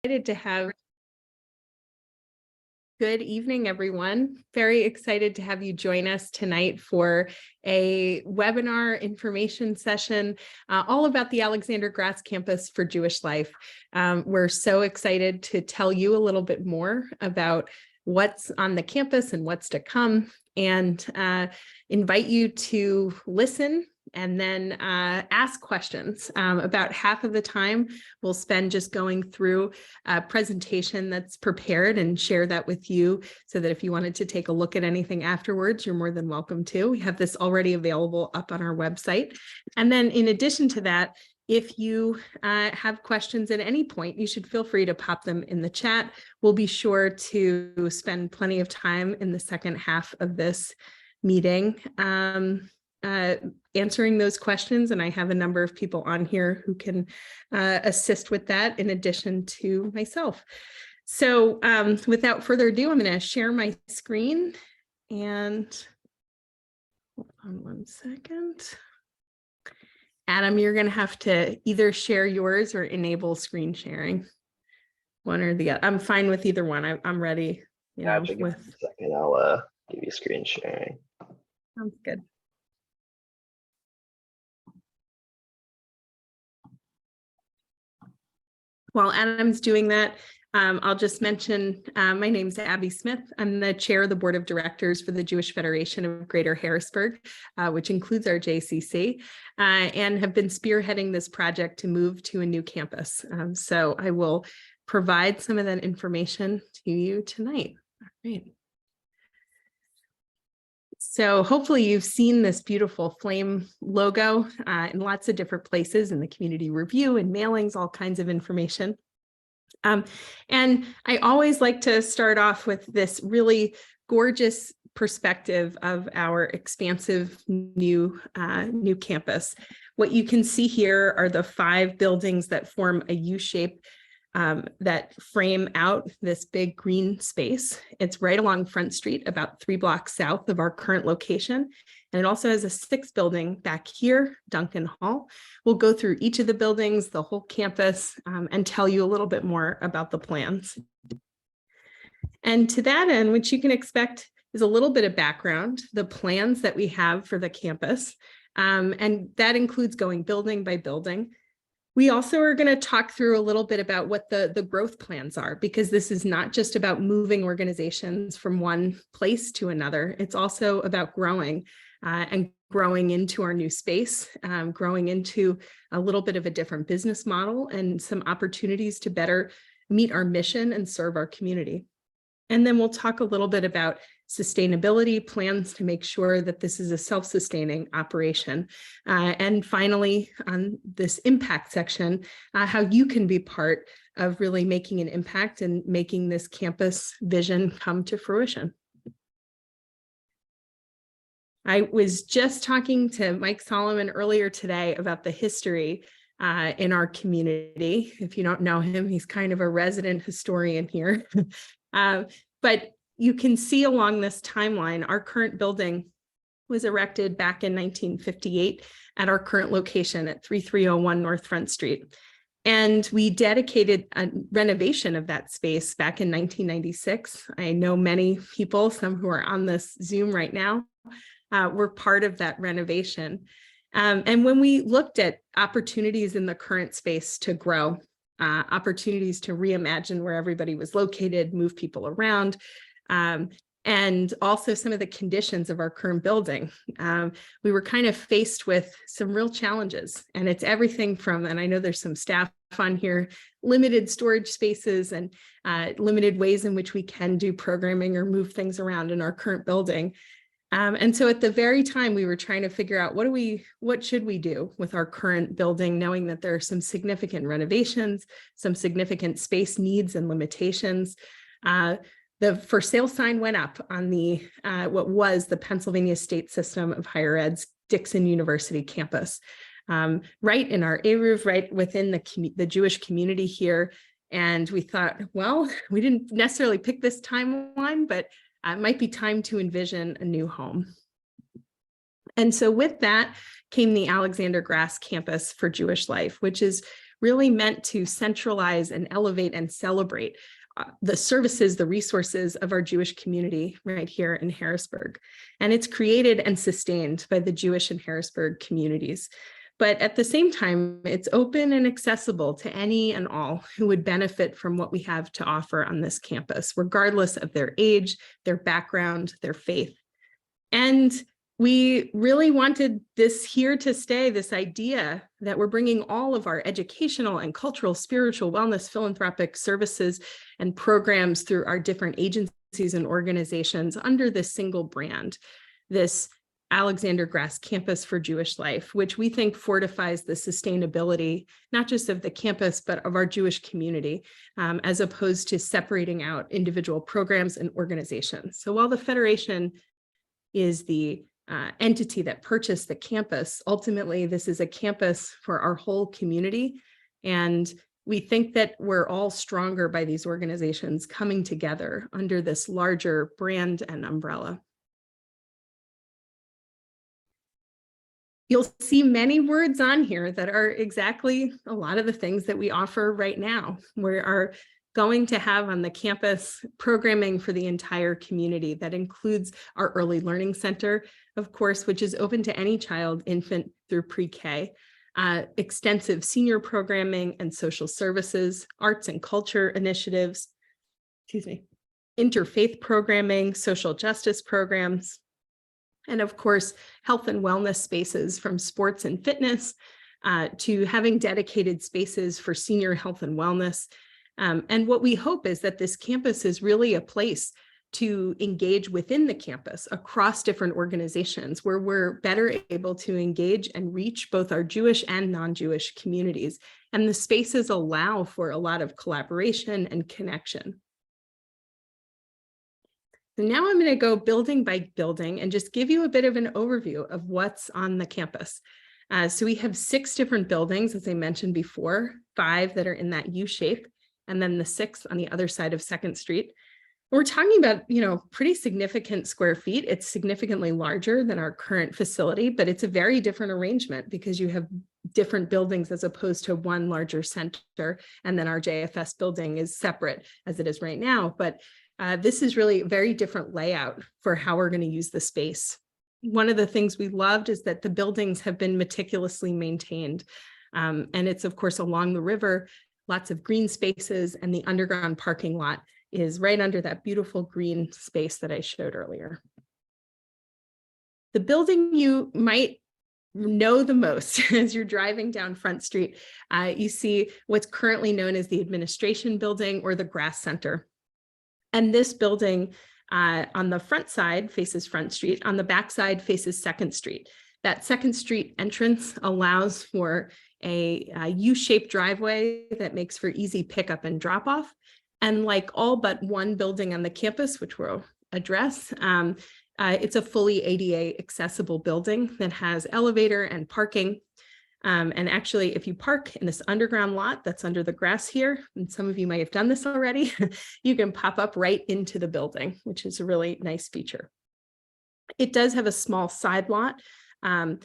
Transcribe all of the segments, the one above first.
Excited to have. Good evening, everyone. Very excited to have you join us tonight for a webinar information session all about the Alexander Grass Campus for Jewish Life. We're so excited to tell you a little bit more about what's on the campus and what's to come, and invite you to listen and then ask questions. About half of the time we'll spend just going through a presentation that's prepared and share that with you, so that if you wanted to take a look at anything afterwards, you're more than welcome to. We have this already available up on our website. And then in addition to that, if you have questions at any point, you should feel free to pop them in the chat. We'll be sure to spend plenty of time in the second half of this meeting answering those questions, and I have a number of people on here who can assist with that in addition to myself. So without further ado, I'm going to share my screen, and hold on one second. Adam, you're going to have to either share yours or enable screen sharing, one or the other. I'm fine with either one. I'm ready. Give me a second. I'll give you screen sharing. Sounds good. While Adam's doing that, I'll just mention my name's Abby Smith. I'm the chair of the board of directors for the Jewish Federation of Greater Harrisburg, which includes our JCC, and have been spearheading this project to move to a new campus. So I will provide some of that information to you tonight. All right. So hopefully you've seen this beautiful flame logo in lots of different places in the community review and mailings, all kinds of information. And I always like to start off with this really gorgeous perspective of our expansive new campus. What you can see here are the 5 buildings that form a U-shape that frame out this big green space. It's right along Front Street, about 3 blocks south of our current location. And it also has a 6th building back here, Duncan Hall. We'll go through each of the buildings, the whole campus, and tell you a little bit more about the plans. And to that end, what you can expect is a little bit of background, the plans that we have for the campus. And that includes going building by building. We also are going to talk through a little bit about what the growth plans are, because this is not just about moving organizations from one place to another. It's also about growing and growing into our new space, growing into a little bit of a different business model and some opportunities to better meet our mission and serve our community. And then we'll talk a little bit about sustainability plans to make sure that this is a self-sustaining operation. And finally, on this impact section, how you can be part of really making an impact and making this campus vision come to fruition. I was just talking to Mike Solomon earlier today about the history in our community. If you don't know him, he's kind of a resident historian here. But you can see along this timeline, our current building was erected back in 1958 at our current location at 3301 North Front Street. And we dedicated a renovation of that space back in 1996. I know many people, some who are on this Zoom right now, were part of that renovation. And when we looked at opportunities in the current space to grow, opportunities to reimagine where everybody was located, move people around, and also some of the conditions of our current building, we were kind of faced with some real challenges. And it's everything from, and I know there's some staff on here, limited storage spaces and limited ways in which we can do programming or move things around in our current building. And so at the very time we were trying to figure out what should we do with our current building, knowing that there are some significant renovations, some significant space needs and limitations. The for sale sign went up on the what was the Pennsylvania State System of Higher Ed's Dixon University campus, right in our Eruv, right within the Jewish community here. And we thought, well, we didn't necessarily pick this timeline, but it might be time to envision a new home. And so with that came the Alexander Grass Campus for Jewish Life, which is really meant to centralize and elevate and celebrate the services, the resources of our Jewish community right here in Harrisburg. And it's created and sustained by the Jewish and Harrisburg communities. But at the same time, it's open and accessible to any and all who would benefit from what we have to offer on this campus, regardless of their age, their background, their faith. And we really wanted this here to stay, this idea that we're bringing all of our educational and cultural, spiritual, wellness, philanthropic services and programs through our different agencies and organizations under this single brand, this Alexander Grass Campus for Jewish Life, which we think fortifies the sustainability, not just of the campus, but of our Jewish community, as opposed to separating out individual programs and organizations. So while the Federation is the entity that purchased the campus, ultimately, this is a campus for our whole community. And we think that we're all stronger by these organizations coming together under this larger brand and umbrella. You'll see many words on here that are exactly a lot of the things that we offer right now. We are going to have on the campus programming for the entire community that includes our Early Learning Center, of course, which is open to any child, infant through pre-K, extensive senior programming and social services, arts and culture initiatives, interfaith programming, social justice programs, and of course, health and wellness spaces from sports and fitness to having dedicated spaces for senior health and wellness. And what we hope is that this campus is really a place to engage within the campus across different organizations where we're better able to engage and reach both our Jewish and non-Jewish communities. And the spaces allow for a lot of collaboration and connection. So now I'm going to go building by building and just give you a bit of an overview of what's on the campus. So we have 6 different buildings, as I mentioned before, 5 that are in that U shape, and then the 6th on the other side of 2nd Street. We're talking about, pretty significant square feet. It's significantly larger than our current facility, but it's a very different arrangement because you have different buildings as opposed to one larger center. And then our JFS building is separate as it is right now. But this is really a very different layout for how we're going to use the space. One of the things we loved is that the buildings have been meticulously maintained. And it's, of course, along the river, lots of green spaces, and the underground parking lot is right under that beautiful green space that I showed earlier. The building you might know the most as you're driving down Front Street, you see what's currently known as the Administration Building or the Grass Center. And this building on the front side faces Front Street, on the back side faces 2nd Street. That 2nd Street entrance allows for a U-shaped driveway that makes for easy pickup and drop off. And like all but one building on the campus, which we'll address, it's a fully ADA accessible building that has elevator and parking. And actually, if you park in this underground lot that's under the grass here, and some of you might have done this already, you can pop up right into the building, which is a really nice feature. It does have a small side lot on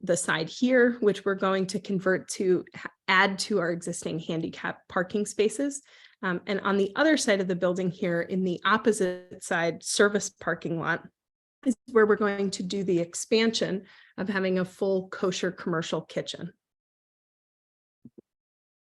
the side here, which we're going to convert to add to our existing handicap parking spaces. And on the other side of the building here, in the opposite side service parking lot, is where we're going to do the expansion of having a full kosher commercial kitchen.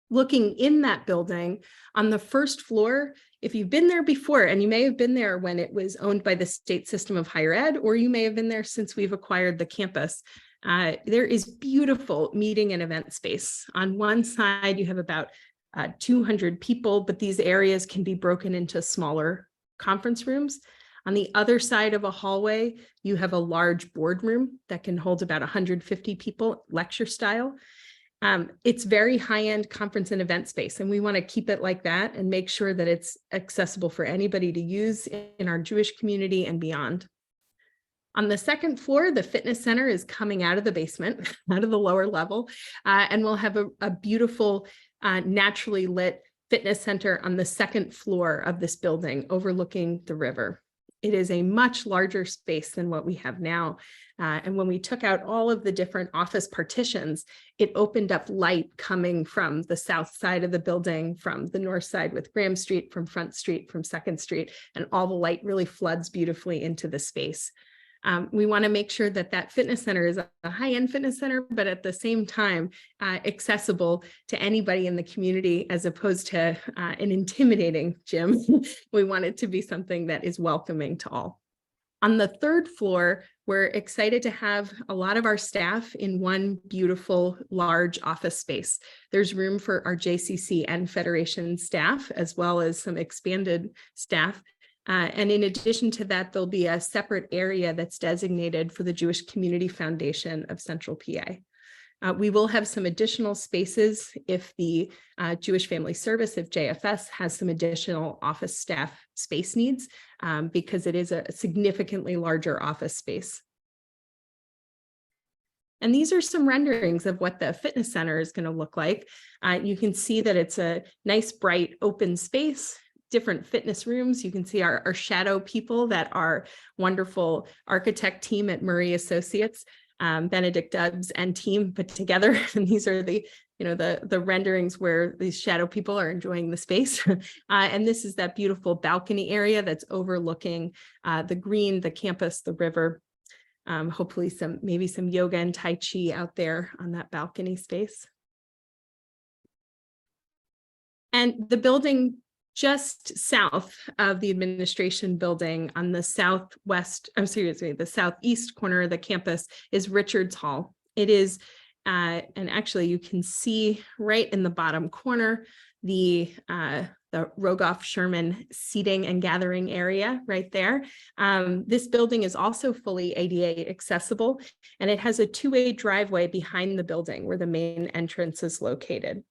Looking in that building, on the 1st floor, if you've been there before, and you may have been there when it was owned by the state system of higher ed, or you may have been there since we've acquired the campus, there is beautiful meeting and event space. On one side, you have about 200 people, but these areas can be broken into smaller conference rooms. On the other side of a hallway, you have a large boardroom that can hold about 150 people, lecture style. It's very high-end conference and event space, and we want to keep it like that and make sure that it's accessible for anybody to use in our Jewish community and beyond. On the 2nd floor, the fitness center is coming out of the basement, out of the lower level, and we'll have a beautiful, naturally lit fitness center on the 2nd floor of this building overlooking the river. It is a much larger space than what we have now. And when we took out all of the different office partitions, it opened up light coming from the south side of the building, from the north side with Graham Street, from Front Street, from 2nd Street, and all the light really floods beautifully into the space. We want to make sure that that fitness center is a high-end fitness center, but at the same time, accessible to anybody in the community, as opposed to an intimidating gym. We want it to be something that is welcoming to all. On the 3rd floor, we're excited to have a lot of our staff in one beautiful, large office space. There's room for our JCC and Federation staff, as well as some expanded staff. And in addition to that, there'll be a separate area that's designated for the Jewish Community Foundation of Central PA. We will have some additional spaces if the Jewish Family Service, if JFS has some additional office staff space needs, because it is a significantly larger office space. And these are some renderings of what the fitness center is going to look like. You can see that it's a nice, bright, open space. Different fitness rooms. You can see our shadow people that our wonderful architect team at Murray Associates, Benedict Dubs and team put together. And these are the renderings where these shadow people are enjoying the space. And this is that beautiful balcony area that's overlooking the green, the campus, the river. Hopefully maybe some yoga and Tai Chi out there on that balcony space. And the building just south of the administration building on the the southeast corner of the campus is Richards Hall. It is, and actually you can see right in the bottom corner, the Rogoff Sherman seating and gathering area right there. This building is also fully ADA accessible, and it has a two-way driveway behind the building where the main entrance is located.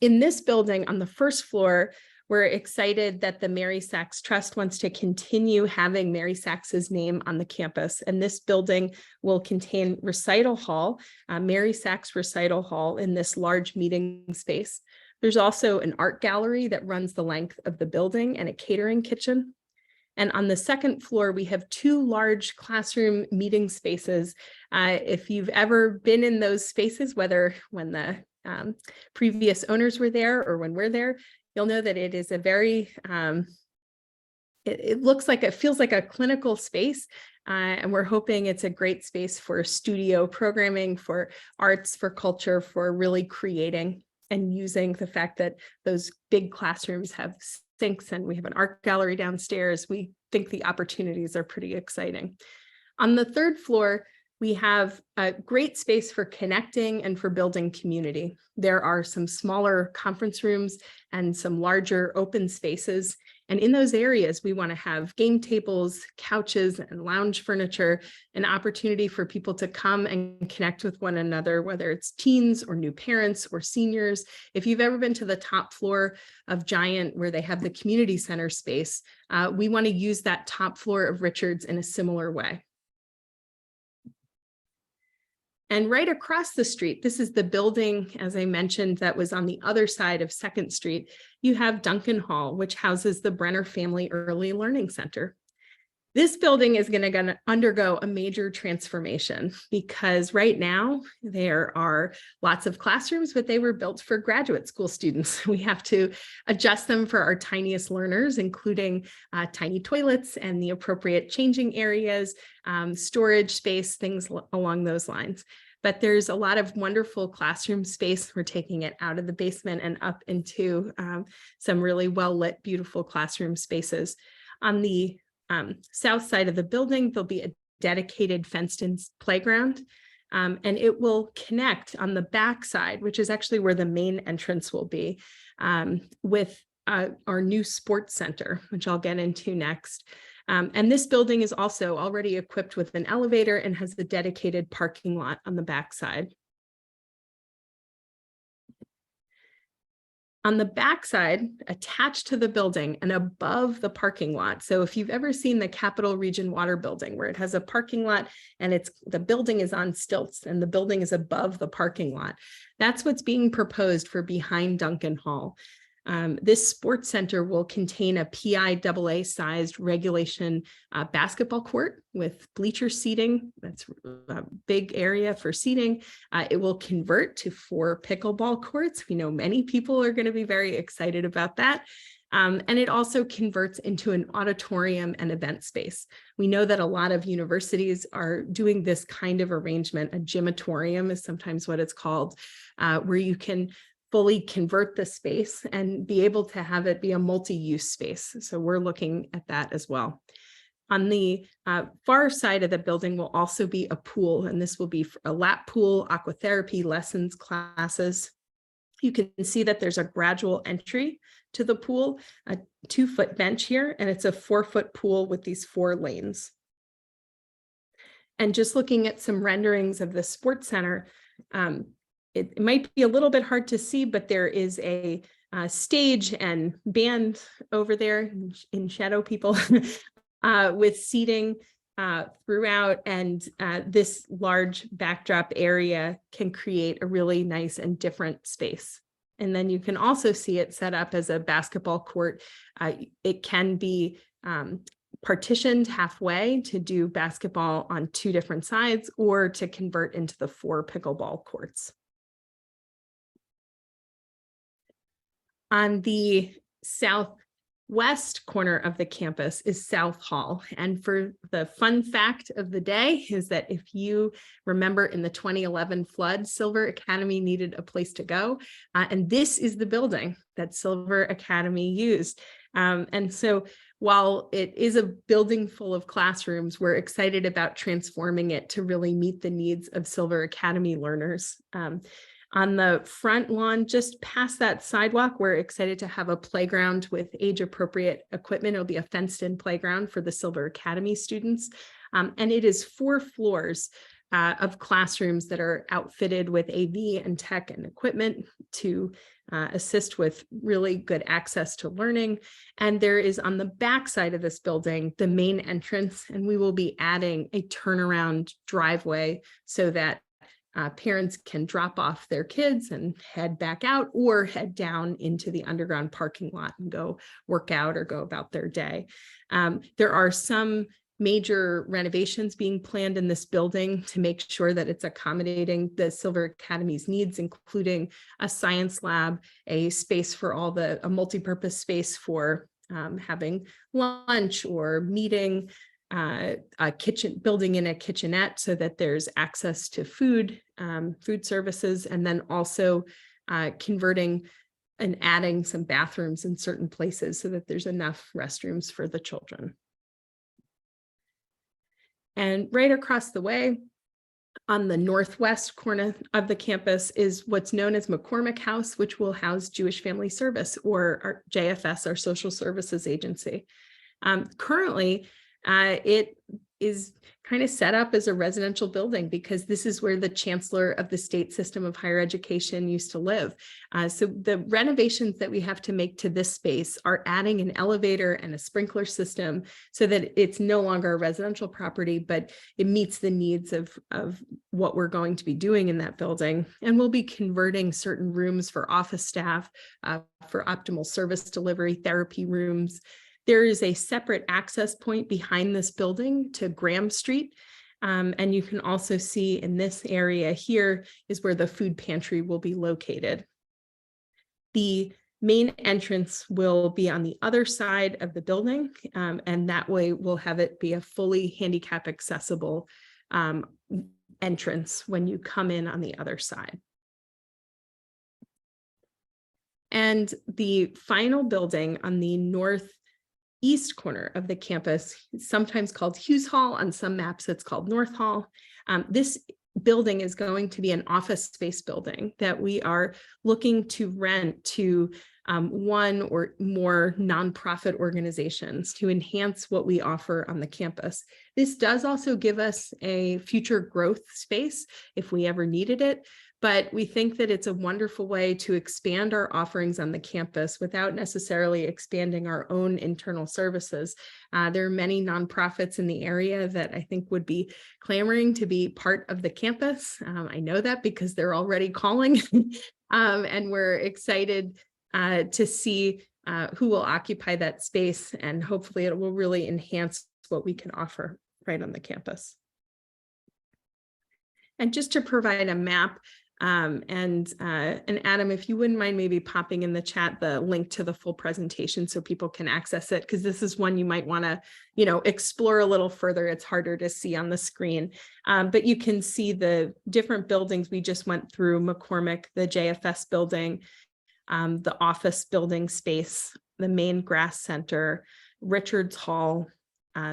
In this building on the 1st floor, we're excited that the Mary Sachs Trust wants to continue having Mary Sachs's name on the campus. And this building will contain Recital Hall, Mary Sachs Recital Hall, in this large meeting space. There's also an art gallery that runs the length of the building and a catering kitchen. And on the 2nd floor, we have 2 large classroom meeting spaces. If you've ever been in those spaces, whether when the previous owners were there or when we're there, you'll know that it is a very, it feels like a clinical space. And we're hoping it's a great space for studio programming, for arts, for culture, for really creating and using the fact that those big classrooms have sinks and we have an art gallery downstairs. We think the opportunities are pretty exciting. On the 3rd floor, we have a great space for connecting and for building community. There are some smaller conference rooms and some larger open spaces. And in those areas, we want to have game tables, couches, and lounge furniture, an opportunity for people to come and connect with one another, whether it's teens or new parents or seniors. If you've ever been to the top floor of Giant, where they have the community center space, we want to use that top floor of Richards in a similar way. And right across the street, this is the building, as I mentioned, that was on the other side of 2nd Street. You have Duncan Hall, which houses the Brenner Family Early Learning Center. This building is going to undergo a major transformation because right now there are lots of classrooms, but they were built for graduate school students. We have to adjust them for our tiniest learners, including tiny toilets and the appropriate changing areas, storage space, things along those lines. But there's a lot of wonderful classroom space. We're taking it out of the basement and up into some really well-lit, beautiful classroom spaces. On the south side of the building, there'll be a dedicated fenced-in playground, and it will connect on the back side, which is actually where the main entrance will be, with our new sports center, which I'll get into next. And this building is also already equipped with an elevator and has the dedicated parking lot on the back side. On the backside, attached to the building and above the parking lot. So if you've ever seen the Capital Region Water Building, where it has a parking lot and the building is on stilts and the building is above the parking lot, that's what's being proposed for behind Duncan Hall. This sports center will contain a PIAA sized regulation basketball court with bleacher seating. That's a big area for seating. It will convert to 4 pickleball courts. We know many people are going to be very excited about that. And it also converts into an auditorium and event space. We know that a lot of universities are doing this kind of arrangement. A gymatorium is sometimes what it's called, where you can fully convert the space and be able to have it be a multi-use space. So we're looking at that as well. On the far side of the building will also be a pool, and this will be a lap pool, aquatherapy lessons, classes. You can see that there's a gradual entry to the pool, a 2-foot bench here, and it's a 4-foot pool with these 4 lanes. And just looking at some renderings of the sports center, it might be a little bit hard to see, but there is a stage and band over there in shadow people with seating throughout, and this large backdrop area can create a really nice and different space. And then you can also see it set up as a basketball court. It can be partitioned halfway to do basketball on 2 different sides, or to convert into the 4 pickleball courts. On the southwest corner of the campus is South Hall. And for the fun fact of the day is that if you remember in the 2011 flood, Silver Academy needed a place to go. And this is the building that Silver Academy used. And so while it is a building full of classrooms, we're excited about transforming it to really meet the needs of Silver Academy learners. On the front lawn, just past that sidewalk, we're excited to have a playground with age-appropriate equipment. It'll be a fenced-in playground for the Silver Academy students. And it is 4 floors of classrooms that are outfitted with AV and tech and equipment to assist with really good access to learning. And there is on the back side of this building, the main entrance, and we will be adding a turnaround driveway so that parents can drop off their kids and head back out, or head down into the underground parking lot and go work out or go about their day. There are some major renovations being planned in this building to make sure that it's accommodating the Silver Academy's needs, including a science lab, a space for a multi-purpose space for having lunch or meeting, a kitchen, building in a kitchenette so that there's access to food services, and then also converting and adding some bathrooms in certain places so that there's enough restrooms for the children. And right across the way on the northwest corner of the campus is what's known as McCormick House, which will house Jewish Family Service, or our JFS, our social services agency. Currently, it is kind of set up as a residential building because this is where the chancellor of the state system of higher education used to live. So the renovations that we have to make to this space are adding an elevator and a sprinkler system so that it's no longer a residential property, but it meets the needs of what we're going to be doing in that building. And we'll be converting certain rooms for office staff, for optimal service delivery, therapy rooms. There is a separate access point behind this building to Graham Street. And you can also see in this area here is where the food pantry will be located. The main entrance will be on the other side of the building, and that way we'll have it be a fully handicap accessible entrance when you come in on the other side. And the final building on the northeast corner of the campus, sometimes called Hughes Hall, on some maps it's called North Hall. This building is going to be an office space building that we are looking to rent to one or more nonprofit organizations to enhance what we offer on the campus. This does also give us a future growth space if we ever needed it, but we think that it's a wonderful way to expand our offerings on the campus without necessarily expanding our own internal services. There are many nonprofits in the area that I think would be clamoring to be part of the campus. I know that because they're already calling, and we're excited to see who will occupy that space, and hopefully it will really enhance what we can offer right on the campus. And just to provide a map, and Adam, if you wouldn't mind maybe popping in the chat the link to the full presentation so people can access it, because this is one you might want to, explore a little further. It's harder to see on the screen, but you can see the different buildings we just went through: McCormick, the JFS building, the office building space, the main grass center, Richards Hall,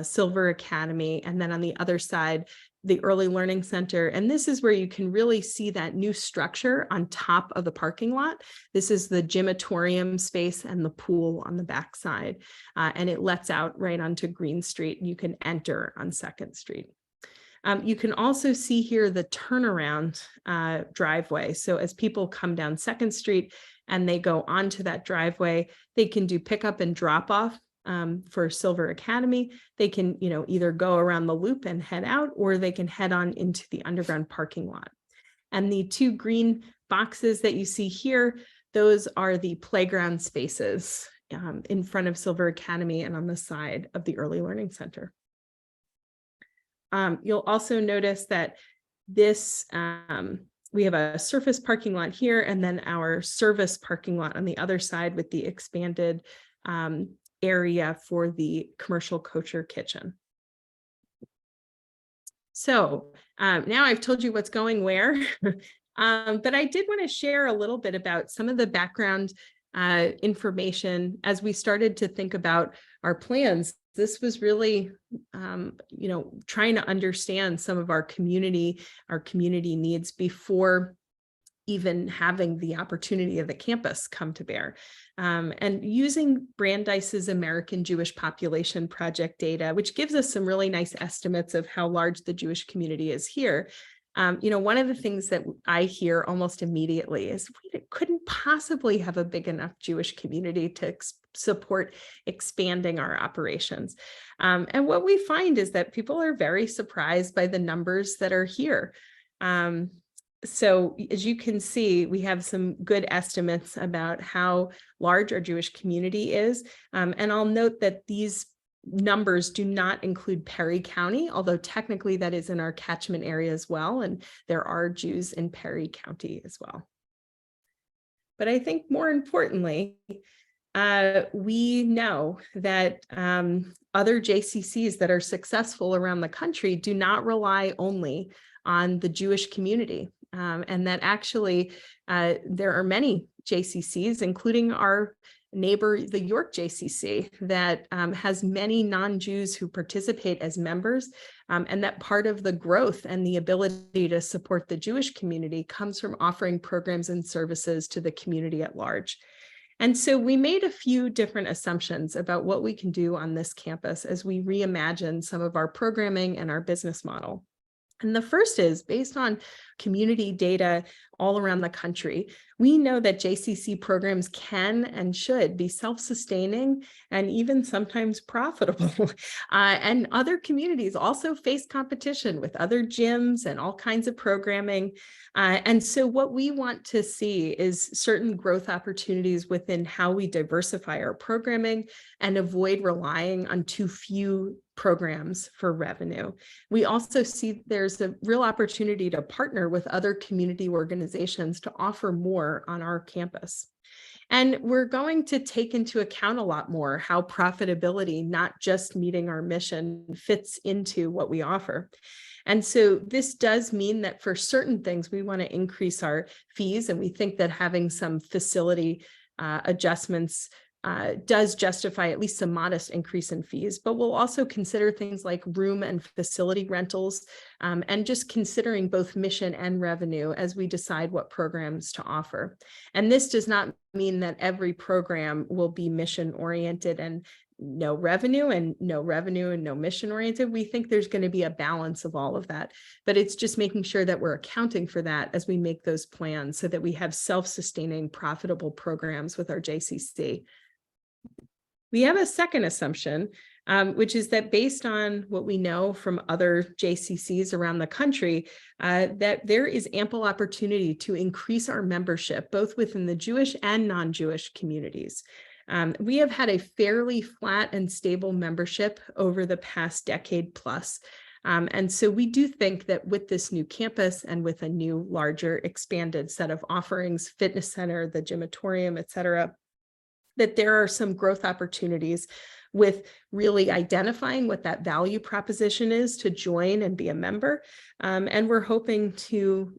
Silver Academy, and then on the other side, the Early Learning Center. And this is where you can really see that new structure on top of the parking lot. This is the gymatorium space and the pool on the backside. And it lets out right onto Green Street. You can enter on 2nd Street. You can also see here the turnaround driveway. So as people come down 2nd Street and they go onto that driveway, they can do pickup and drop off. For Silver Academy, they can, either go around the loop and head out, or they can head on into the underground parking lot. And the 2 green boxes that you see here, those are the playground spaces in front of Silver Academy and on the side of the Early Learning Center. You'll also notice that this, we have a surface parking lot here, and then our service parking lot on the other side with the expanded area for the commercial kosher kitchen. So now I've told you what's going where, but I did want to share a little bit about some of the background information as we started to think about our plans. This was really, trying to understand some of our community needs before even having the opportunity of the campus come to bear. And using Brandeis's American Jewish Population Project data, which gives us some really nice estimates of how large the Jewish community is here. One of the things that I hear almost immediately is we couldn't possibly have a big enough Jewish community to support expanding our operations. And what we find is that people are very surprised by the numbers that are here. So as you can see, we have some good estimates about how large our Jewish community is. And I'll note that these numbers do not include Perry County, although technically that is in our catchment area as well. And there are Jews in Perry County as well. But I think more importantly, we know that other JCCs that are successful around the country do not rely only on the Jewish community. And that actually there are many JCCs, including our neighbor, the York JCC, that has many non-Jews who participate as members, and that part of the growth and the ability to support the Jewish community comes from offering programs and services to the community at large. And so we made a few different assumptions about what we can do on this campus as we reimagine some of our programming and our business model. And the first is based on community data all around the country. We know that JCC programs can and should be self-sustaining and even sometimes profitable. And other communities also face competition with other gyms and all kinds of programming. And so what we want to see is certain growth opportunities within how we diversify our programming and avoid relying on too few programs for revenue. We also see there's a real opportunity to partner with other community organizations to offer more on our campus. And we're going to take into account a lot more how profitability, not just meeting our mission, fits into what we offer. And so this does mean that for certain things, we want to increase our fees. And we think that having some facility adjustments does justify at least some modest increase in fees, but we'll also consider things like room and facility rentals, and just considering both mission and revenue as we decide what programs to offer. And this does not mean that every program will be mission oriented and no revenue and no mission oriented. We think there's going to be a balance of all of that, but it's just making sure that we're accounting for that as we make those plans so that we have self-sustaining profitable programs with our JCC. We have a second assumption, which is that based on what we know from other JCCs around the country, that there is ample opportunity to increase our membership, both within the Jewish and non-Jewish communities. We have had a fairly flat and stable membership over the past decade plus. And so we do think that with this new campus and with a new, larger, expanded set of offerings, fitness center, the gymatorium, et cetera, that there are some growth opportunities with really identifying what that value proposition is to join and be a member. And we're hoping to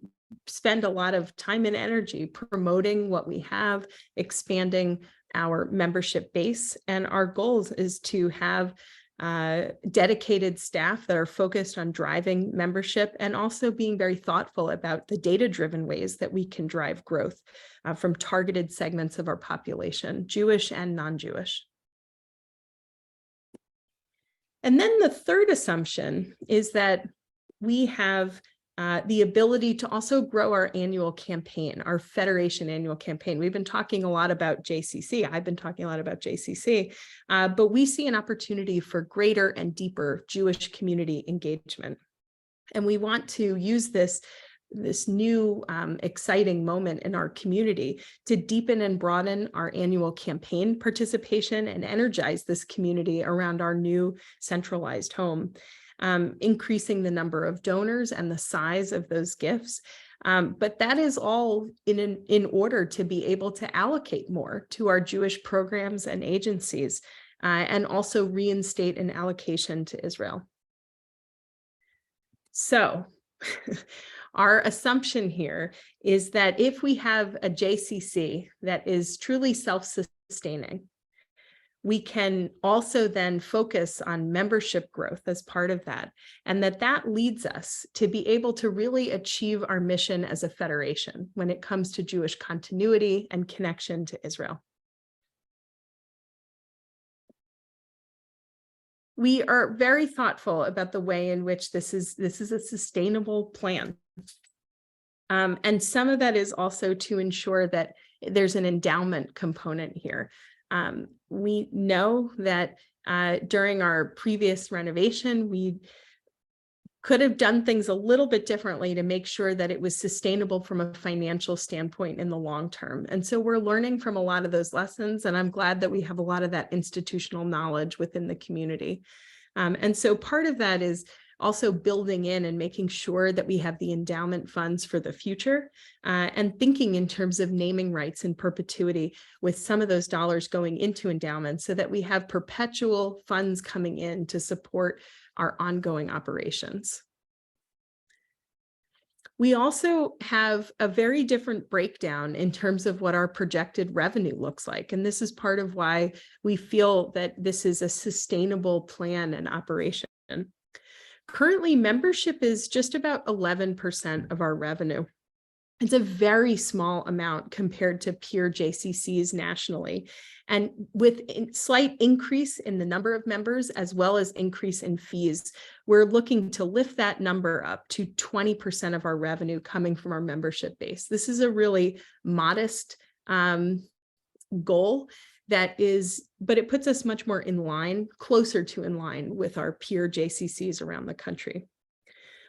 spend a lot of time and energy promoting what we have, expanding our membership base. And our goals is to have dedicated staff that are focused on driving membership and also being very thoughtful about the data-driven ways that we can drive growth from targeted segments of our population, Jewish and non-Jewish. And then the third assumption is that we have the ability to also grow our annual campaign, our Federation annual campaign. We've been talking a lot about JCC. I've been talking a lot about JCC, but we see an opportunity for greater and deeper Jewish community engagement. And we want to use this new exciting moment in our community to deepen and broaden our annual campaign participation and energize this community around our new centralized home. Increasing the number of donors and the size of those gifts. But that is all in order to be able to allocate more to our Jewish programs and agencies, and also reinstate an allocation to Israel. So our assumption here is that if we have a JCC that is truly self-sustaining, we can also then focus on membership growth as part of that, and that leads us to be able to really achieve our mission as a federation when it comes to Jewish continuity and connection to Israel. We are very thoughtful about the way in which this is a sustainable plan. And some of that is also to ensure that there's an endowment component here. We know that during our previous renovation, we could have done things a little bit differently to make sure that it was sustainable from a financial standpoint in the long term. And so we're learning from a lot of those lessons, and I'm glad that we have a lot of that institutional knowledge within the community. And so part of that is also building in and making sure that we have the endowment funds for the future, and thinking in terms of naming rights in perpetuity with some of those dollars going into endowments so that we have perpetual funds coming in to support our ongoing operations. We also have a very different breakdown in terms of what our projected revenue looks like. And this is part of why we feel that this is a sustainable plan and operation. Currently, membership is just about 11% of our revenue. It's a very small amount compared to peer JCCs nationally. And with a slight increase in the number of members, as well as increase in fees, we're looking to lift that number up to 20% of our revenue coming from our membership base. This is a really modest goal. But it puts us much more in line, closer to in line with our peer JCCs around the country.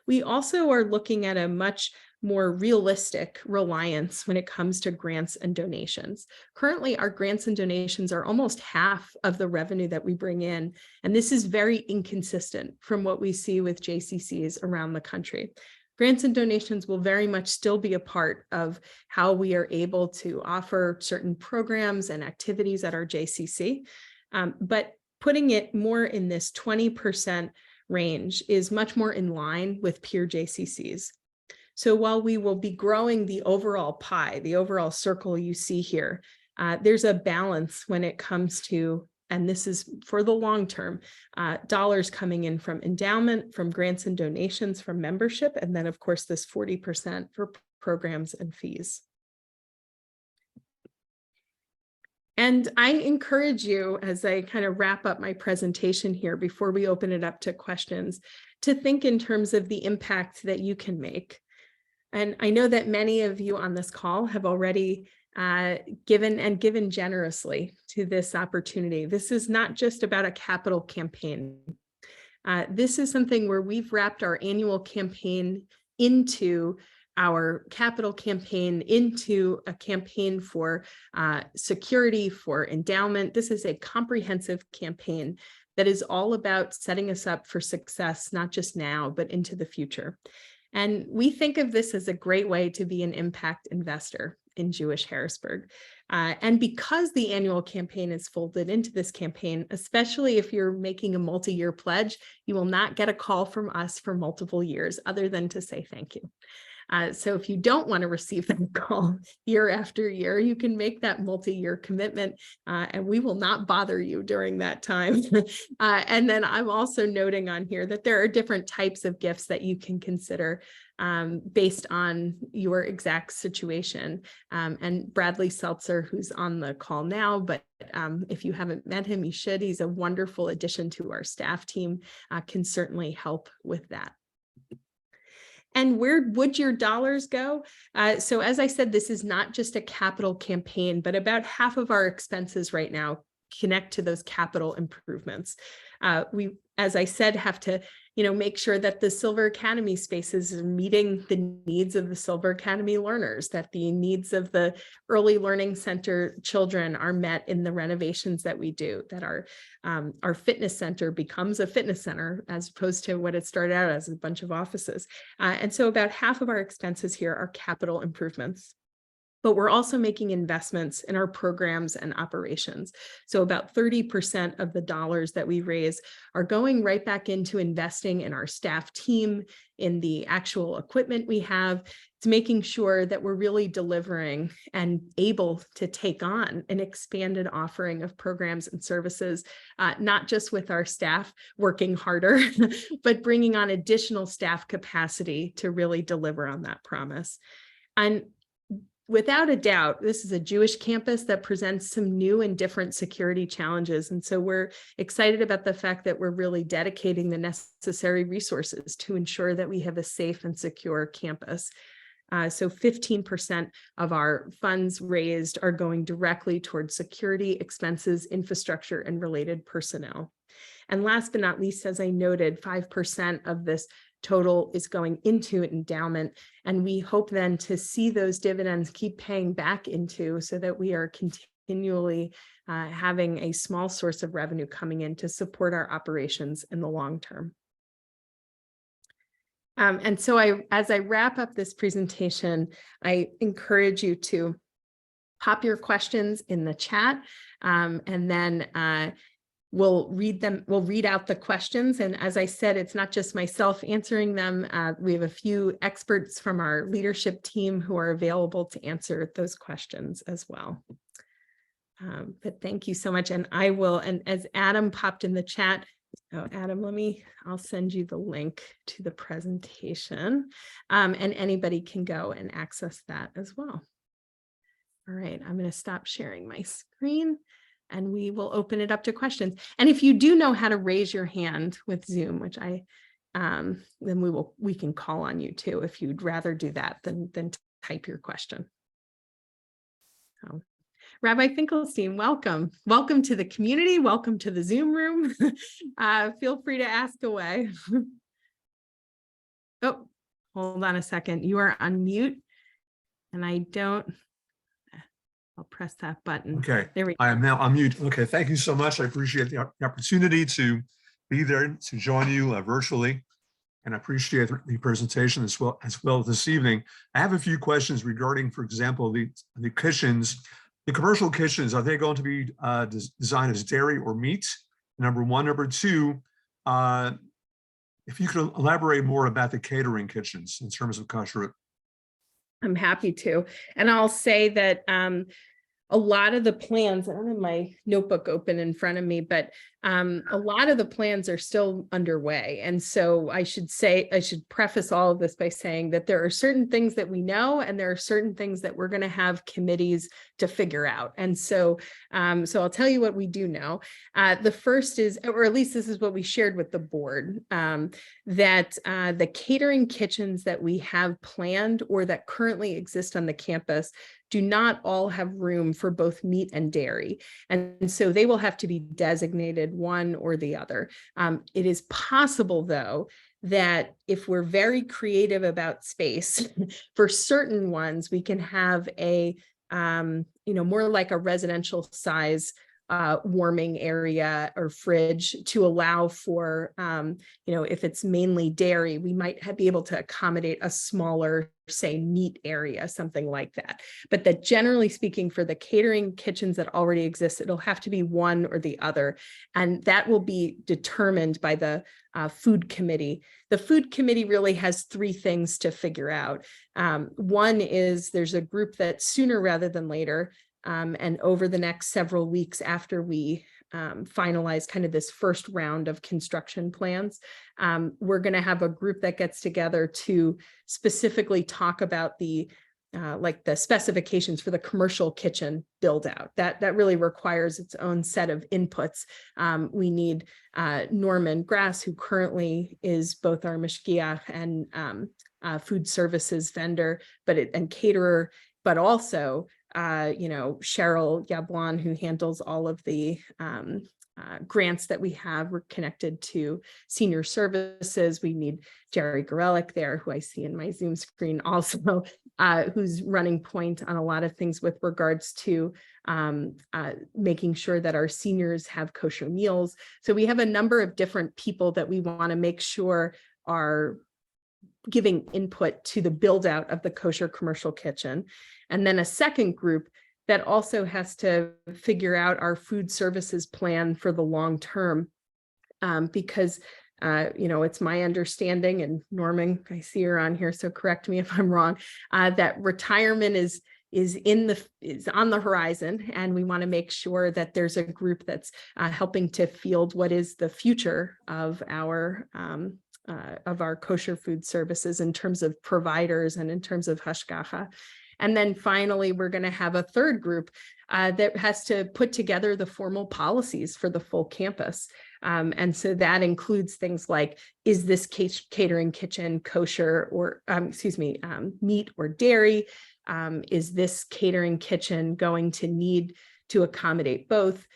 We also are looking at a much more realistic reliance when it comes to grants and donations. Currently, our grants and donations are almost half of the revenue that we bring in, and this is very inconsistent from what we see with JCCs around the country. Grants and donations will very much still be a part of how we are able to offer certain programs and activities at our JCC, but putting it more in this 20% range is much more in line with peer JCCs. So while we will be growing the overall pie, the overall circle you see here, there's a balance when it comes to, and this is for the long term, dollars coming in from endowment, from grants and donations, from membership, and then of course this 40% for programs and fees. And I encourage you, as I kind of wrap up my presentation here before we open it up to questions, to think in terms of the impact that you can make. And I know that many of you on this call have already given generously to this opportunity. This is not just about a capital campaign. This is something where we've wrapped our annual campaign into our capital campaign, into a campaign for security, for endowment. This is a comprehensive campaign that is all about setting us up for success, not just now, but into the future. And we think of this as a great way to be an impact investor in Jewish Harrisburg. And because the annual campaign is folded into this campaign, especially if you're making a multi-year pledge, you will not get a call from us for multiple years other than to say thank you. So if you don't want to receive that call year after year, you can make that multi-year commitment and we will not bother you during that time. And then I'm also noting on here that there are different types of gifts that you can consider based on your exact situation. And Bradley Seltzer, who's on the call now, but if you haven't met him, you should. He's a wonderful addition to our staff team, can certainly help with that. And where would your dollars go? So as I said, this is not just a capital campaign, but about half of our expenses right now connect to those capital improvements. We, as I said, have to make sure that the Silver Academy spaces are meeting the needs of the Silver Academy learners, that the needs of the Early Learning Center children are met in the renovations that we do, that our fitness center becomes a fitness center as opposed to what it started out as, a bunch of offices. And so about half of our expenses here are capital improvements. But we're also making investments in our programs and operations. So about 30% of the dollars that we raise are going right back into investing in our staff team, in the actual equipment we have, to making sure that we're really delivering and able to take on an expanded offering of programs and services, not just with our staff working harder, but bringing on additional staff capacity to really deliver on that promise. And without a doubt, this is a Jewish campus that presents some new and different security challenges. And so we're excited about the fact that we're really dedicating the necessary resources to ensure that we have a safe and secure campus. So 15% of our funds raised are going directly towards security expenses, infrastructure, and related personnel. And last but not least, as I noted, 5% of this total is going into endowment. And we hope then to see those dividends keep paying back into, so that we are continually having a small source of revenue coming in to support our operations in the long term. And so as I wrap up this presentation, I encourage you to pop your questions in the chat, and then we'll read out the questions. And as I said, it's not just myself answering them. We have a few experts from our leadership team who are available to answer those questions as well. But thank you so much. And I will, and as Adam popped in the chat, Adam, I'll send you the link to the presentation, and anybody can go and access that as well. All right, I'm going to stop sharing my screen and we will open it up to questions. And if you do know how to raise your hand with Zoom, which then we can call on you too, if you'd rather do that than type your question. So, Rabbi Finkelstein, welcome. Welcome to the community. Welcome to the Zoom room. Feel free to ask away. Oh, hold on a second. You are on mute and I'll press that button. Okay, there we go. I am now on mute. Okay, thank you so much. I appreciate the opportunity to be there, to join you virtually, and I appreciate the presentation as well this evening. I have a few questions regarding, for example, the kitchens. The commercial kitchens, are they going to be designed as dairy or meat? Number one. Number two, if you could elaborate more about the catering kitchens in terms of kashrut. I'm happy to. And I'll say that a lot of the plans, I don't have my notebook open in front of me, but a lot of the plans are still underway. And so I should preface all of this by saying that there are certain things that we know, and there are certain things that we're going to have committees to figure out. And so, I'll tell you what we do know. The first is, or at least this is what we shared with the board, that the catering kitchens that we have planned or that currently exist on the campus do not all have room for both meat and dairy. And so they will have to be designated one or the other. It is possible, though, that if we're very creative about space, for certain ones, we can have a, more like a residential size warming area or fridge to allow for, if it's mainly dairy, we might be able to accommodate a smaller, say, meat area, something like that. But that generally speaking, for the catering kitchens that already exist, it'll have to be one or the other. And that will be determined by the food committee. The food committee really has three things to figure out. One is there's a group that sooner rather than later, and over the next several weeks after we finalize kind of this first round of construction plans, we're going to have a group that gets together to specifically talk about the the specifications for the commercial kitchen build out. That really requires its own set of inputs. We need Norman Grass, who currently is both our mashgiach and food services vendor, and caterer, but also Cheryl Yablon, who handles all of the grants that we have. We're connected to senior services. We need Jerry Gorelick there, who I see in my Zoom screen also, who's running point on a lot of things with regards to making sure that our seniors have kosher meals. So we have a number of different people that we want to make sure are giving input to the build out of the kosher commercial kitchen. And then a second group that also has to figure out our food services plan for the long term, because it's my understanding, and Norman, I see her on here, so correct me if I'm wrong, that retirement is on the horizon, and we want to make sure that there's a group that's helping to field what is the future of our kosher food services in terms of providers and in terms of hashgacha. And then finally, we're going to have a third group that has to put together the formal policies for the full campus. And so that includes things like, is this catering kitchen kosher or, meat or dairy? Is this catering kitchen going to need to accommodate both?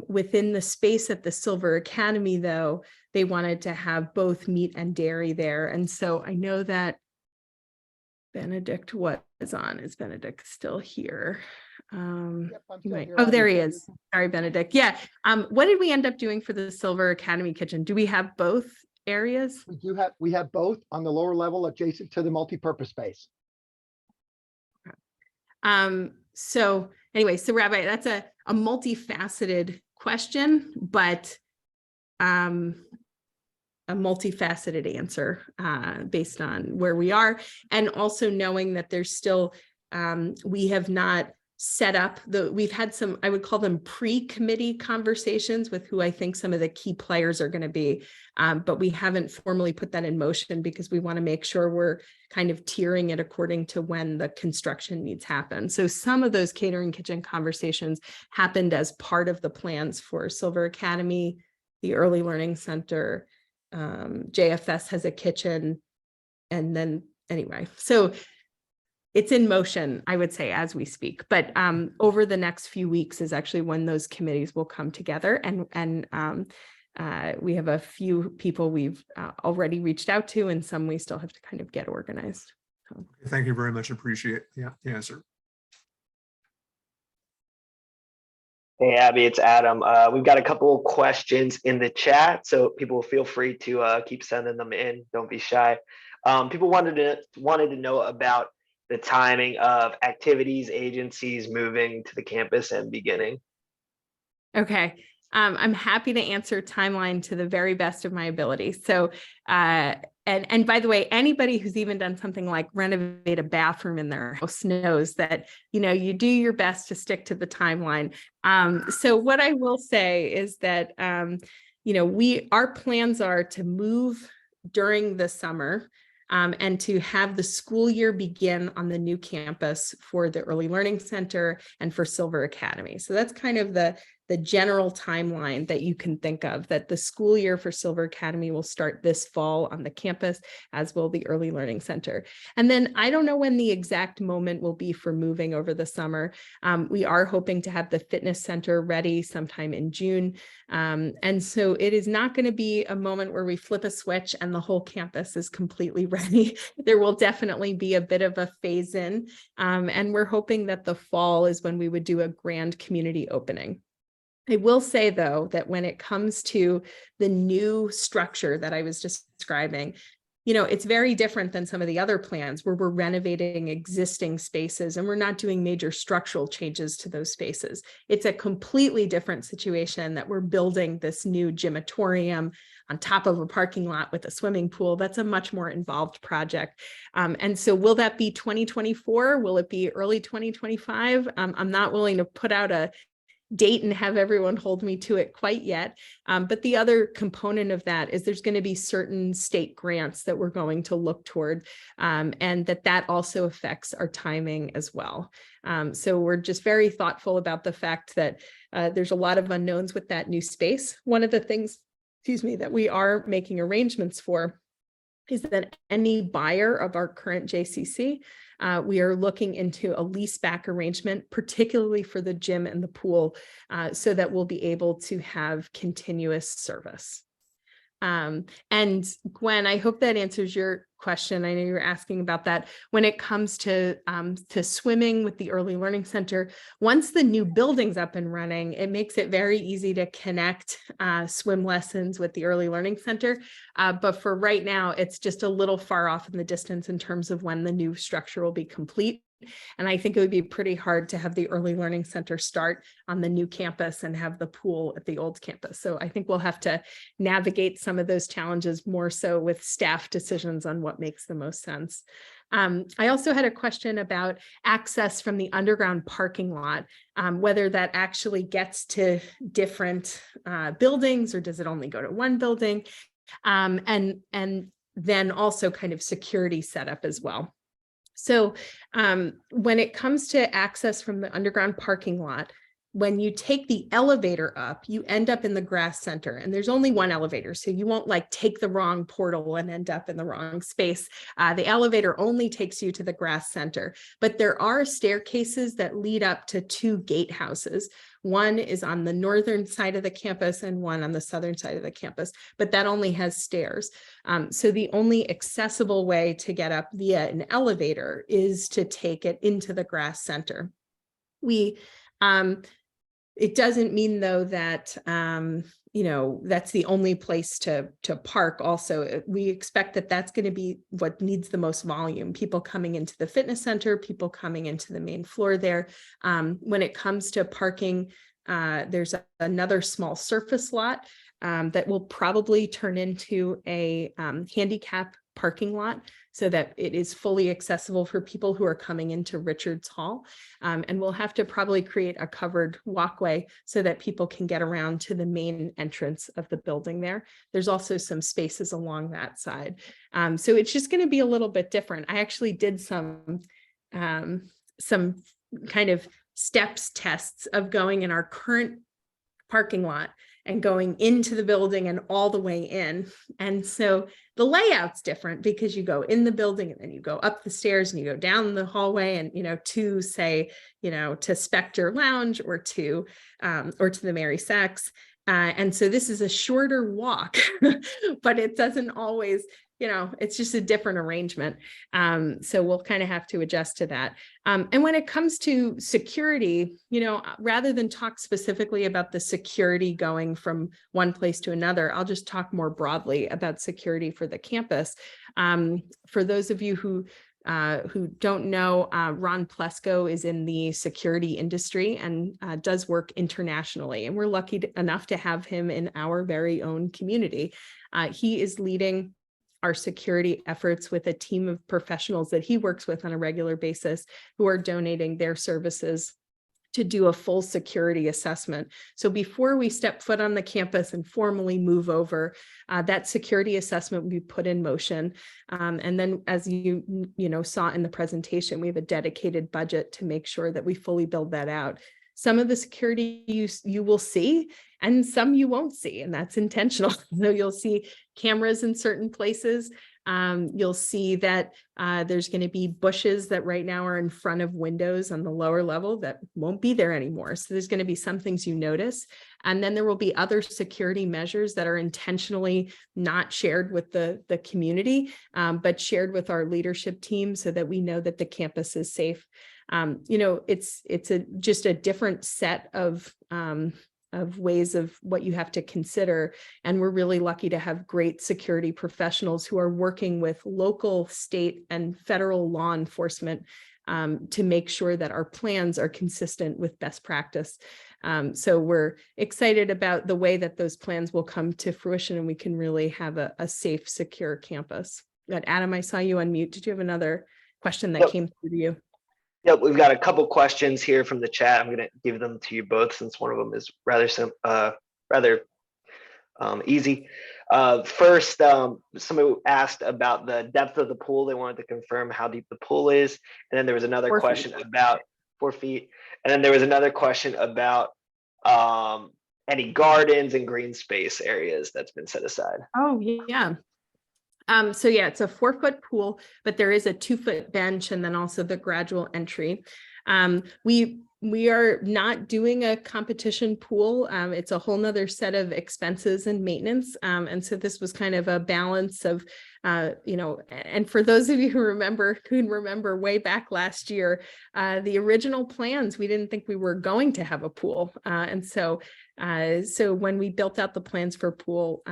Within the space at the Silver Academy, though, they wanted to have both meat and dairy there. And so I know that Benedict was on. Is Benedict still here? Yep, I'm still here. Oh, there he is. Sorry, Benedict. Yeah. What did we end up doing for the Silver Academy kitchen? Do we have both areas? We have both on the lower level adjacent to the multipurpose space. So anyway, so Rabbi, that's a multifaceted question, but a multifaceted answer based on where we are, and also knowing that there's still, we have not set up we've had some, I would call them pre-committee conversations with who I think some of the key players are going to be, but we haven't formally put that in motion because we want to make sure we're kind of tiering it according to when the construction needs happen. So some of those catering kitchen conversations happened as part of the plans for Silver Academy, the Early Learning Center, JFS has a kitchen, and then anyway, so it's in motion, I would say, as we speak. But over the next few weeks is actually when those committees will come together, and we have a few people we've already reached out to, and some we still have to kind of get organized. So. Thank you very much. Appreciate the answer. Hey, Abby, it's Adam. We've got a couple of questions in the chat, so people feel free to keep sending them in. Don't be shy. People wanted to know about the timing of activities, agencies moving to the campus and beginning. Okay. I'm happy to answer timeline to the very best of my ability. So, and by the way, anybody who's even done something like renovate a bathroom in their house knows that, you do your best to stick to the timeline. So what I will say is that, our plans are to move during the summer, and to have the school year begin on the new campus for the Early Learning Center and for Silver Academy. So that's kind of the the general timeline that you can think of, that the school year for Silver Academy will start this fall on the campus, as will the Early Learning Center. And then I don't know when the exact moment will be for moving over the summer. We are hoping to have the fitness center ready sometime in June. And so it is not going to be a moment where we flip a switch and the whole campus is completely ready. There will definitely be a bit of a phase in. And we're hoping that the fall is when we would do a grand community opening. I will say, though, that when it comes to the new structure that I was just describing, it's very different than some of the other plans where we're renovating existing spaces and we're not doing major structural changes to those spaces. It's a completely different situation that we're building this new gymatorium on top of a parking lot with a swimming pool. That's a much more involved project. And so will that be 2024? Will it be early 2025? I'm not willing to put out a date and have everyone hold me to it quite yet. But the other component of that is there's going to be certain state grants that we're going to look toward, and that also affects our timing as well. So we're just very thoughtful about the fact that there's a lot of unknowns with that new space. One of the things, that we are making arrangements for is that any buyer of our current JCC, we are looking into a lease back arrangement, particularly for the gym and the pool, so that we'll be able to have continuous service. And Gwen, I hope that answers your question. I know you're asking about that. When it comes to swimming with the Early Learning Center, once the new building's up and running, it makes it very easy to connect swim lessons with the Early Learning Center. But for right now, it's just a little far off in the distance in terms of when the new structure will be complete. And I think it would be pretty hard to have the Early Learning Center start on the new campus and have the pool at the old campus. So I think we'll have to navigate some of those challenges more so with staff decisions on what makes the most sense. I also had a question about access from the underground parking lot, whether that actually gets to different buildings or does it only go to one building? And then also kind of security setup as well. So when it comes to access from the underground parking lot, when you take the elevator up, you end up in the grass center, and there's only one elevator. So you won't take the wrong portal and end up in the wrong space. The elevator only takes you to the grass center, but there are staircases that lead up to two gatehouses. One is on the northern side of the campus and one on the southern side of the campus, but that only has stairs. So the only accessible way to get up via an elevator is to take it into the grass center. It doesn't mean, though, that that's the only place to park. Also, we expect that that's going to be what needs the most volume. People coming into the fitness center, people coming into the main floor there. When it comes to parking, there's another small surface lot that will probably turn into a handicap parking lot so that it is fully accessible for people who are coming into Richards Hall. And we'll have to probably create a covered walkway so that people can get around to the main entrance of the building there. There's also some spaces along that side. So it's just going to be a little bit different. I actually did some kind of steps tests of going in our current parking lot and going into the building and all the way in. And so the layout's different because you go in the building and then you go up the stairs and you go down the hallway and, to say, to Spectre Lounge or to the Mary Sachs. And so this is a shorter walk, but it doesn't always, it's just a different arrangement. So we'll kind of have to adjust to that. And when it comes to security, rather than talk specifically about the security going from one place to another, I'll just talk more broadly about security for the campus. For those of you who don't know, Ron Plesko is in the security industry and does work internationally. And we're lucky enough to have him in our very own community. He is leading our security efforts with a team of professionals that he works with on a regular basis who are donating their services to do a full security assessment. So before we step foot on the campus and formally move over, that security assessment will be put in motion. And then, as you saw in the presentation, we have a dedicated budget to make sure that we fully build that out. Some of the security you will see, and some you won't see, and that's intentional. So you'll see cameras in certain places. You'll see that there's going to be bushes that right now are in front of windows on the lower level that won't be there anymore. So there's going to be some things you notice. And then there will be other security measures that are intentionally not shared with the community, but shared with our leadership team so that we know that the campus is safe. It's just a different set of ways of what you have to consider. And we're really lucky to have great security professionals who are working with local, state, and federal law enforcement to make sure that our plans are consistent with best practice. So we're excited about the way that those plans will come to fruition and we can really have a safe, secure campus. But Adam, I saw you unmute. Did you have another question that Yep. came through to you? Yep, we've got a couple questions here from the chat. I'm going to give them to you both since one of them is rather easy. First, somebody asked about the depth of the pool. They wanted to confirm how deep the pool is. And then there was another 4 feet. question about 4 feet. And then there was another question about any gardens and green space areas that's been set aside. Oh, yeah. So yeah, it's a 4-foot pool, but there is a 2-foot bench and then also the gradual entry. We are not doing a competition pool. It's a whole nother set of expenses and maintenance. And so this was kind of a balance of, and for those of you who remember way back last year, the original plans, we didn't think we were going to have a pool. And so when we built out the plans for pool,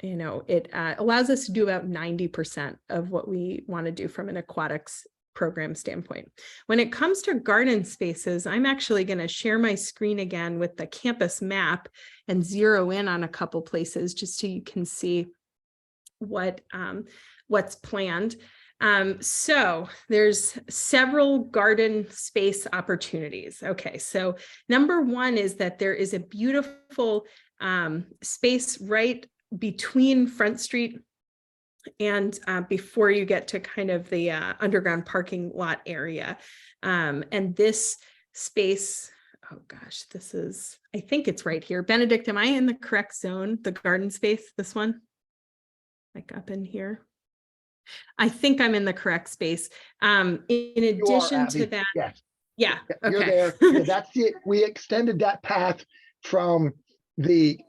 it allows us to do about 90% of what we want to do from an aquatics program standpoint. When it comes to garden spaces, I'm actually going to share my screen again with the campus map and zero in on a couple places just so you can see what's planned. So there's several garden space opportunities. Okay, so number one is that there is a beautiful space right between Front Street and before you get to kind of the underground parking lot area. And this space, oh gosh, I think it's right here. Benedict, am I in the correct zone? The garden space, this one? Like up in here? I think I'm in the correct space. In addition to that, Yes. yeah, You're okay. there. Yeah, that's it. We extended that path from the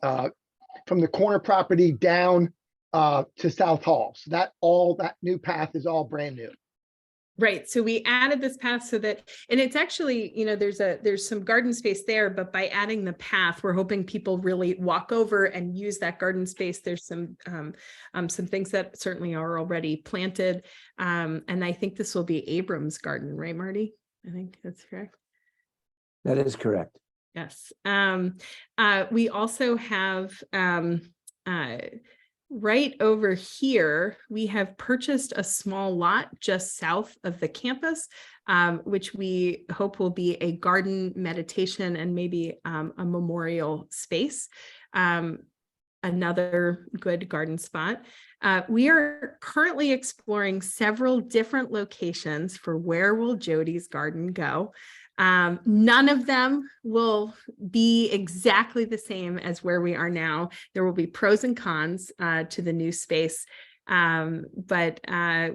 corner property down to South Hall. So that new path is all brand new. Right. So we added this path so that, and it's actually, there's some garden space there, but by adding the path, we're hoping people really walk over and use that garden space. There's some things that certainly are already planted. And I think this will be Abrams Garden, right, Marty? I think that's correct. That is correct. Yes. We also have, right over here, we have purchased a small lot just south of the campus, which we hope will be a garden, meditation, and maybe a memorial space. Another good garden spot. We are currently exploring several different locations for where will Jody's garden go. None of them will be exactly the same as where we are now. There will be pros and cons to the new space. But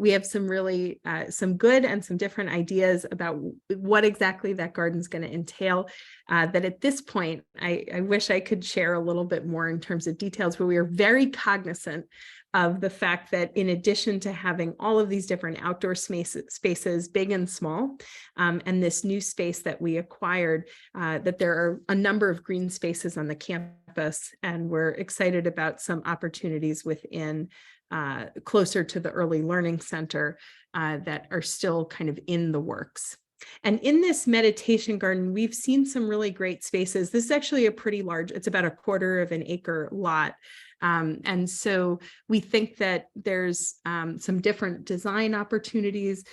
we have some really some good and some different ideas about what exactly that garden's going to entail. That at this point, I wish I could share a little bit more in terms of details, but we are very cognizant of the fact that in addition to having all of these different outdoor spaces, big and small, and this new space that we acquired, that there are a number of green spaces on the campus, and we're excited about some opportunities within closer to the Early Learning Center that are still kind of in the works. And in this meditation garden, we've seen some really great spaces. This is actually a pretty large, it's about 1/4 of an acre lot. And so we think that there's some different design opportunities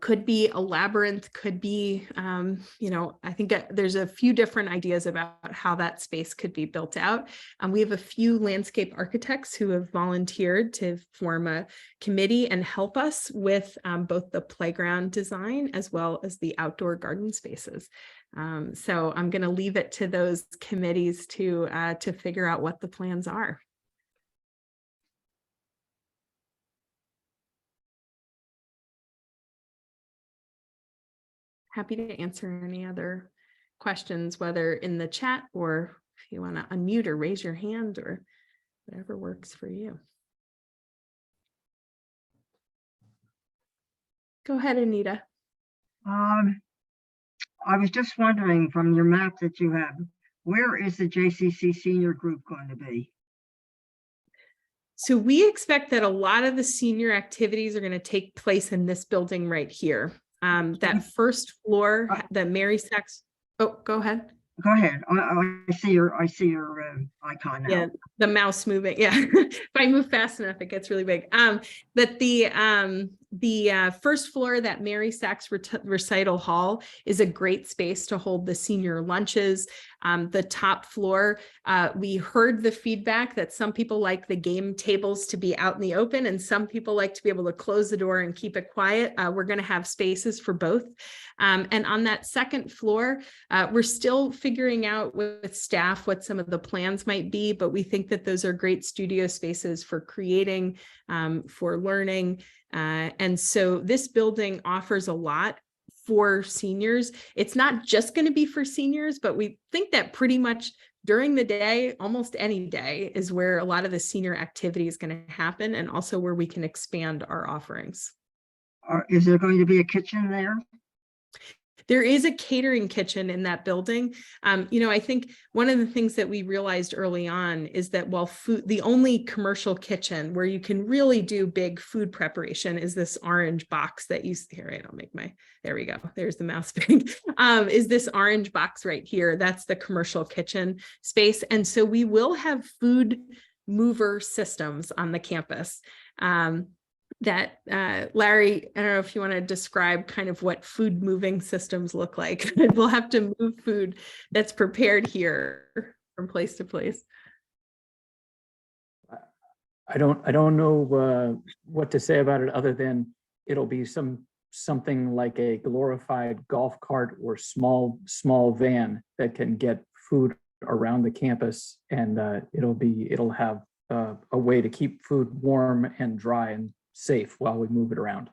could be a labyrinth, could be, I think there's a few different ideas about how that space could be built out. We have a few landscape architects who have volunteered to form a committee and help us with both the playground design as well as the outdoor garden spaces. So I'm going to leave it to those committees to figure out what the plans are. Happy to answer any other questions, whether in the chat or if you want to unmute or raise your hand or whatever works for you. Go ahead, Anita. I was just wondering from your map that you have, where is the JCC senior group going to be? So we expect that a lot of the senior activities are going to take place in this building right here. That first floor, the Mary Sachs. Oh, go ahead. Go ahead. I see your icon now. Yeah, the mouse moving. Yeah, if I move fast enough, it gets really big. But the first floor, that Mary Sachs recital hall, is a great space to hold the senior lunches. The top floor, we heard the feedback that some people like the game tables to be out in the open and some people like to be able to close the door and keep it quiet. We're going to have spaces for both. And on that second floor, we're still figuring out with staff what some of the plans might be, but we think that those are great studio spaces for creating, for learning. And so this building offers a lot for seniors. It's not just going to be for seniors, but we think that pretty much during the day, almost any day, is where a lot of the senior activity is going to happen, and also where we can expand our offerings. Is there going to be a kitchen there? There is a catering kitchen in that building. I think one of the things that we realized early on is that while the only commercial kitchen where you can really do big food preparation is this orange box that you see here. Right, there we go. There's the mouse thing. Is this orange box right here? That's the commercial kitchen space. And so we will have food mover systems on the campus. That Larry, I don't know if you want to describe kind of what food moving systems look like. We'll have to move food that's prepared here from place to place. I don't know what to say about it other than it'll be something like a glorified golf cart or small van that can get food around the campus, and it'll have a way to keep food warm and dry and safe while we move it around.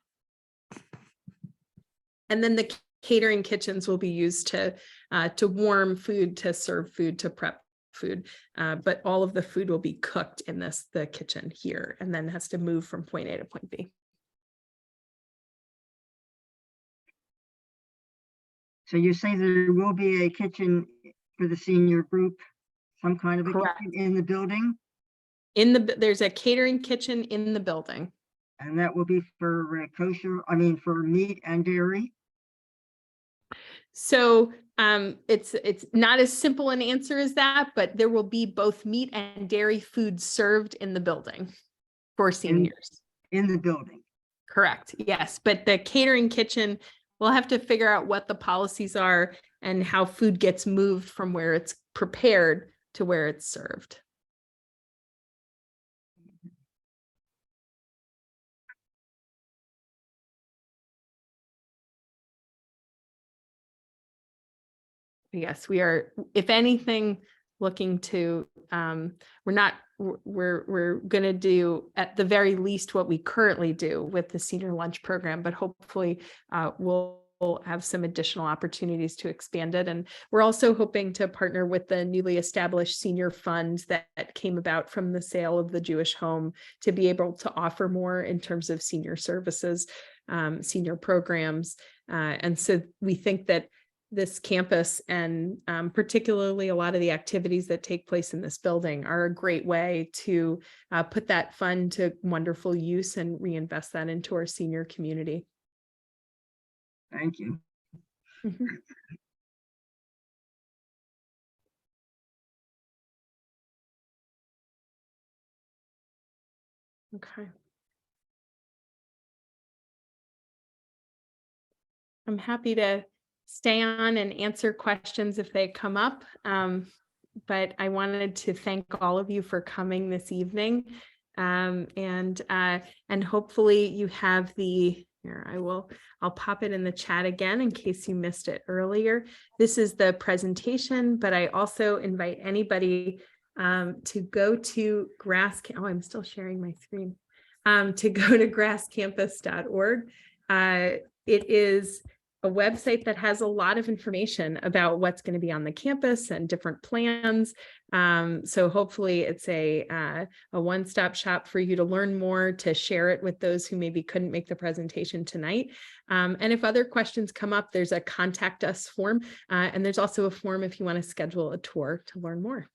And then the catering kitchens will be used to warm food, to serve food, to prep food. But all of the food will be cooked in the kitchen here, and then has to move from point A to point B. So you say there will be a kitchen for the senior group, some kind of a Correct. kitchen in the building? There's a catering kitchen in the building. And that will be for for meat and dairy? So it's not as simple an answer as that, but there will be both meat and dairy food served in the building for seniors. In the building? Correct, yes. But the catering kitchen, we'll have to figure out what the policies are and how food gets moved from where it's prepared to where it's served. Yes, we are, if anything, looking to, we're going to do at the very least what we currently do with the senior lunch program, but hopefully we'll have some additional opportunities to expand it. And we're also hoping to partner with the newly established senior fund that came about from the sale of the Jewish home to be able to offer more in terms of senior services, senior programs. And so we think that this campus and particularly a lot of the activities that take place in this building are a great way to put that fund to wonderful use and reinvest that into our senior community. Thank you. Mm-hmm. Okay. I'm happy to stay on and answer questions if they come up. But I wanted to thank all of you for coming this evening. And hopefully you have here, I'll pop it in the chat again in case you missed it earlier. This is the presentation, but I also invite anybody to go to I'm still sharing my screen, to go to grasscampus.org. It is a website that has a lot of information about what's going to be on the campus and different plans. So hopefully it's a one-stop shop for you to learn more, to share it with those who maybe couldn't make the presentation tonight. And if other questions come up, there's a contact us form, and there's also a form if you want to schedule a tour to learn more.